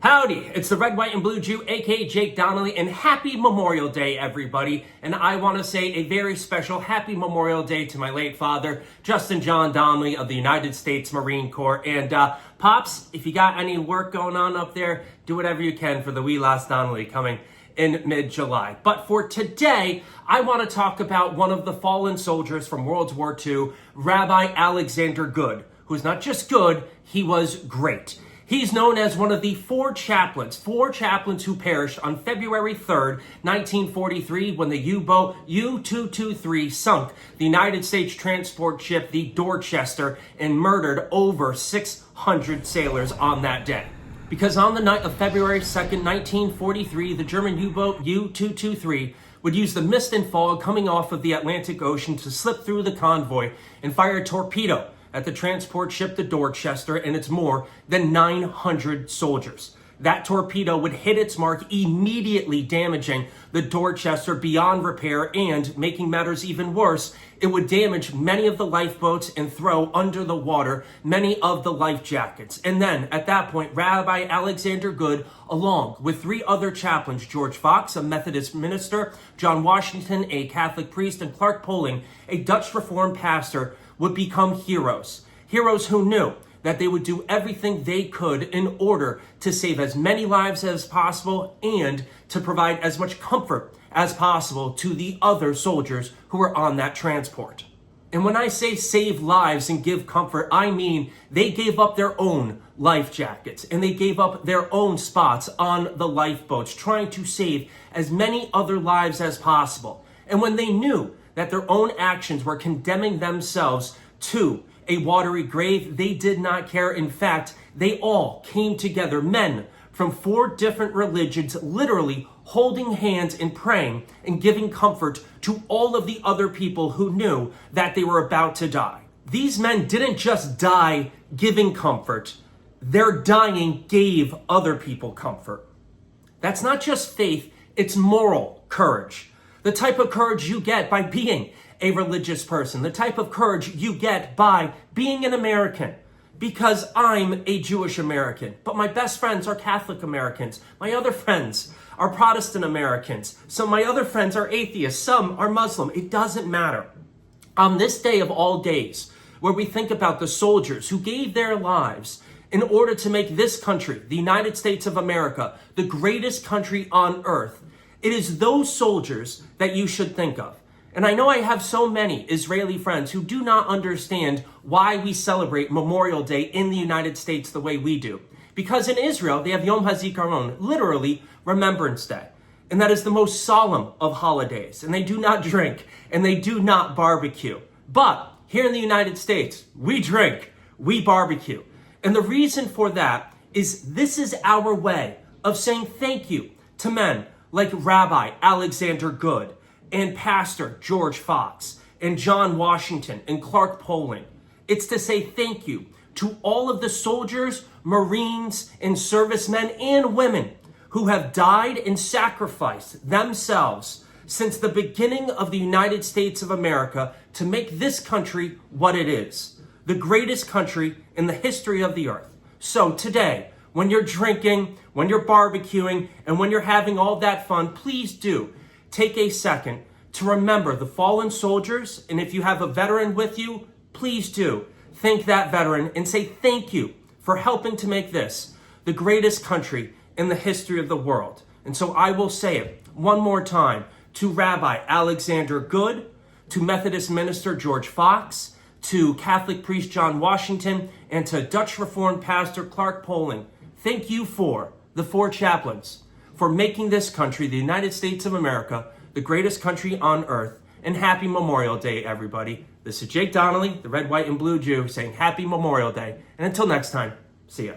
Howdy, it's the Red, White, and Blue Jew, aka Jake Donnelly, and happy Memorial Day, everybody. And I want to say a very special happy Memorial Day to my late father, Justin John Donnelly of the United States Marine Corps. And Pops, if you got any work going on up there, do whatever you can for the wee last Donnelly coming in mid-July. But for today, I want to talk about one of the fallen soldiers from World War II, Rabbi Alexander Goode, who's not just good, he was great. He's known as one of the four chaplains who perished on February 3rd, 1943, when the U-boat U-223 sunk the United States transport ship, the Dorchester, and murdered over 600 sailors on that day. Because on the night of February 2nd, 1943, the German U-boat U-223 would use the mist and fog coming off of the Atlantic Ocean to slip through the convoy and fire a torpedo at the transport ship, the Dorchester, and its more than 900 soldiers. That torpedo would hit its mark, immediately damaging the Dorchester beyond repair, and making matters even worse, it would damage many of the lifeboats and throw under the water many of the life jackets. And then, at that point, Rabbi Alexander Goode, along with three other chaplains, George Fox, a Methodist minister, John Washington, a Catholic priest, and Clark Poling, a Dutch Reformed pastor, would become heroes. Heroes who knew that they would do everything they could in order to save as many lives as possible and to provide as much comfort as possible to the other soldiers who were on that transport. And when I say save lives and give comfort, I mean they gave up their own life jackets and they gave up their own spots on the lifeboats, trying to save as many other lives as possible. And when they knew that their own actions were condemning themselves to a watery grave, they did not care. In fact, they all came together, men from four different religions, literally holding hands and praying and giving comfort to all of the other people who knew that they were about to die. These men didn't just die giving comfort, their dying gave other people comfort. That's not just faith, it's moral courage. The type of courage you get by being a religious person, the type of courage you get by being an American. Because I'm a Jewish American, but my best friends are Catholic Americans. My other friends are Protestant Americans. Some of my other friends are atheists. Some are Muslim. It doesn't matter. On this day of all days, where we think about the soldiers who gave their lives in order to make this country, the United States of America, the greatest country on earth, it is those soldiers that you should think of. And I know I have so many Israeli friends who do not understand why we celebrate Memorial Day in the United States the way we do. Because in Israel, they have Yom HaZikaron, literally Remembrance Day. And that is the most solemn of holidays. And they do not drink, and they do not barbecue. But here in the United States, we drink, we barbecue. And the reason for that is this is our way of saying thank you to men like Rabbi Alexander Goode, and Pastor George Fox, and John Washington, and Clark Poling. It's to say thank you to all of the soldiers, Marines, and servicemen and women who have died and sacrificed themselves since the beginning of the United States of America to make this country what it is, the greatest country in the history of the earth. So today, when you're drinking, when you're barbecuing, and when you're having all that fun, please do take a second to remember the fallen soldiers. And if you have a veteran with you, please do thank that veteran and say thank you for helping to make this the greatest country in the history of the world. And so I will say it one more time to Rabbi Alexander Goode, to Methodist minister George Fox, to Catholic priest John Washington, and to Dutch Reformed pastor Clark Poling. Thank you for the four chaplains for making this country, the United States of America, the greatest country on earth. And happy Memorial Day, everybody. This is Jake Donnelly, the Red, White, and Blue Jew, saying happy Memorial Day. And until next time, see ya.